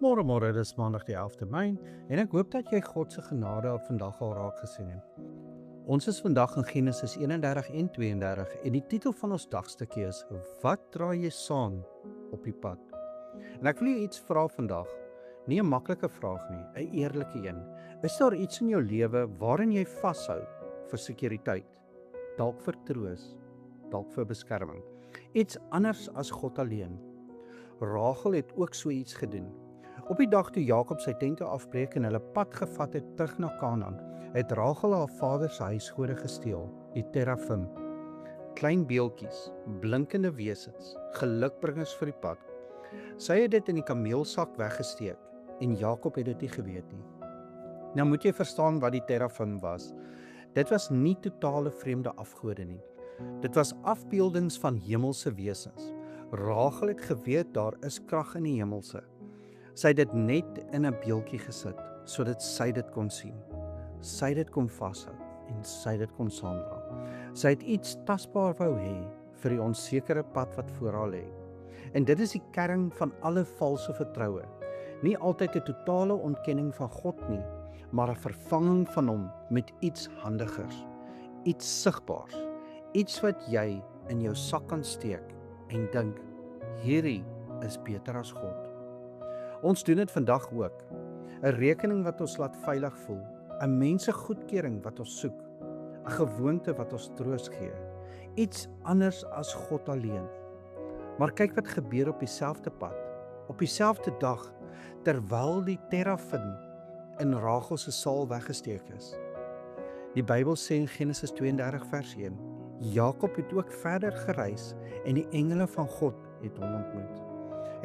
Môre, dis Maandag die 11de Mei en ek hoop dat jy God se genade op vandag al raak gesien het. Ons is vandag in Genesis 31 en 32 en die titel van ons dagstukkie is Wat dra jy saam op die pad? En ek wil jou iets vra vandag. Nie 'n maklike vraag nie, 'n eerlike een. Is daar iets in jou lewe waarin jy vashou vir sekuriteit? Dalk vir troos, dalk vir beskerming. Iets anders as God alleen. Rachel het ook so iets gedoen. Op die dag toe Jakob sy tente afbreek en hulle pad gevat het terug na Kanaan, het Rachel haar vader se huisgode gesteel, die terafim. Klein beeltjies, blinkende wesens, gelukbringers vir die pad. Sy het dit in die kameelsak weggesteek en Jakob het dit nie geweet nie. Nou moet jy verstaan wat die terafim was. Dit was nie totale vreemde afgode nie. Dit was afbeeldings van hemelse wesens. Rachel het geweet daar is krag in die hemelse. Sy het dit net in 'n beeldjie gesit, sodat sy dit kon sien. Sy dit kon vashou en sy dit kon saamdra. Sy het iets tasbaar wou hê vir die onsekere pad wat voor haar lê. En dit is die kern van alle valse vertroue. Nie altyd 'n totale ontkenning van God nie, maar 'n vervanging van hom met iets handigers, iets sigbaars, iets wat jy in jou sak kan steek en dink, hierdie is beter as God. Ons doen dit vandag ook. 'n Rekening wat ons laat veilig voel, 'n mense goedkeuring wat ons soek, 'n gewoonte wat ons troos gee, iets anders as God alleen. Maar kyk wat gebeur op dieselfde pad, op dieselfde dag, terwyl die terafim in Rachel se saal weggesteek is. Die Bybel sê in Genesis 32 vers 1, Jakob het ook verder gereis en die engele van God het hom ontmoet.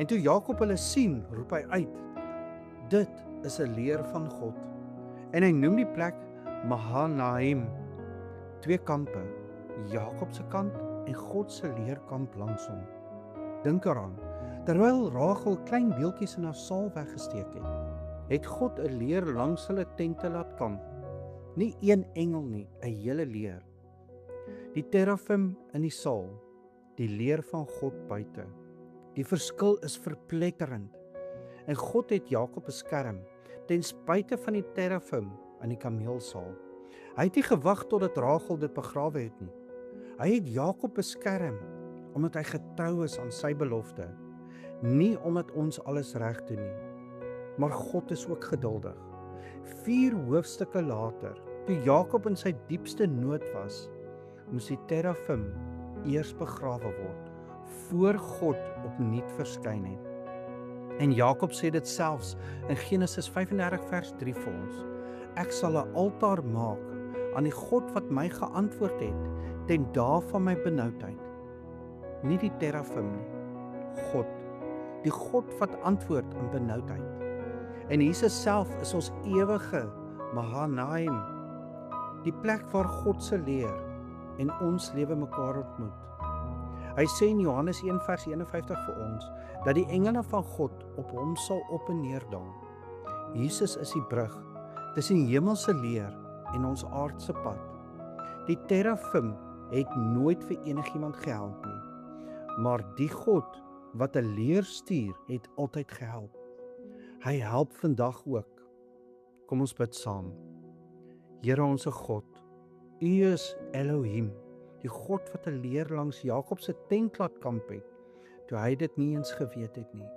En toe Jakob hulle sien, roep hy uit, dit is 'n leer van God. En hy noem die plek Mahanaim, 2 kampe, Jakob se kant en God se leerkamp langs hom. Dink daaraan, terwyl Rachel klein beeltjies in haar saal weggesteek het God 'n leer langs hulle tente laat kamp. Nie een engel nie, 'n hele leer. Die terafim in die saal, die leer van God buite. Die verskil is verpletterend. En God het Jakob beskerm, ten spyte van die terafim in die kameelsaal. Hy het nie gewag totdat Rachel dit begrawe het nie. Hy het Jakob beskerm, omdat hy getrou is aan sy belofte. Nie omdat ons alles reg doen nie. Maar God is ook geduldig. 4 hoofstukke later, toe Jakob in sy diepste nood was, moes die terafim eers begrawe word, voor God opnuut verskyn het. En Jakob sê dit selfs in Genesis 35 vers 3 vir ons. Ek sal 'n altaar maak aan die God wat my geantwoord het ten dae van my benoudheid. Nie die terafim nie, God. Die God wat antwoord in benoudheid. En Jesus self is ons ewige Mahanaim, die plek waar God se leer en ons lewe mekaar ontmoet. Hy sê in Johannes 1 vers 51 vir ons, dat die engele van God op hom sal op en neer daal. Jesus is die brug tussen die hemelse leer en ons aardse pad. Die terafim het nooit vir enigiemand gehelp nie, maar die God wat 'n leer stuur, het altyd gehelp. Hy help vandag ook. Kom ons bid saam. Here onse God, U is Elohim, die God wat 'n leer langs Jakob se tent laat kamp het, toe hy dit nie eens geweet het nie.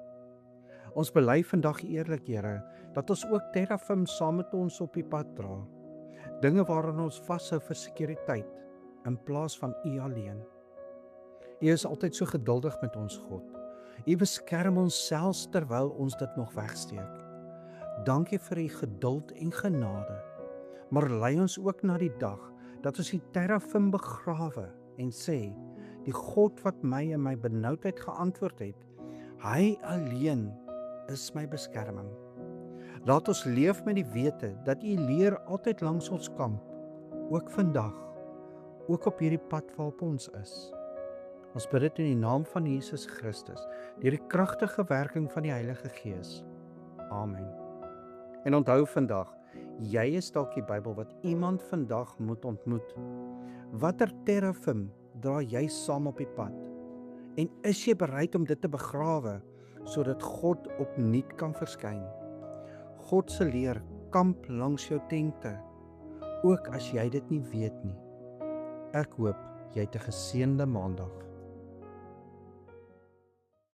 Ons bely vandag eerlik, Here, dat ons ook terafim saam met ons op die pad dra. Dinge waaraan ons vashou vir sekuriteit, in plaas van U alleen. U is altyd so geduldig met ons, God. U beskerm ons selfs terwyl ons dit nog wegsteek. Dankie vir U geduld en genade, maar lei ons ook na die dag dat ons die terafim begrawe en sê, die God wat my in my benoudheid geantwoord het, hy alleen is my beskerming. Laat ons leef met die wete dat U leer altyd langs ons kamp, ook vandag, ook op hierdie pad waarop ons is. Ons bid dit in die naam van Jesus Christus, deur die kragtige werking van die Heilige Gees. Amen. En onthou vandag, jy is dalk die Bybel wat iemand vandag moet ontmoet. Watter terafim dra jy saam op die pad? En is jy bereid om dit te begrawe, sodat God opnuut kan verskyn. God se leer kamp langs jou tente, ook as jy dit nie weet nie. Ek hoop jy het 'n geseënde Maandag.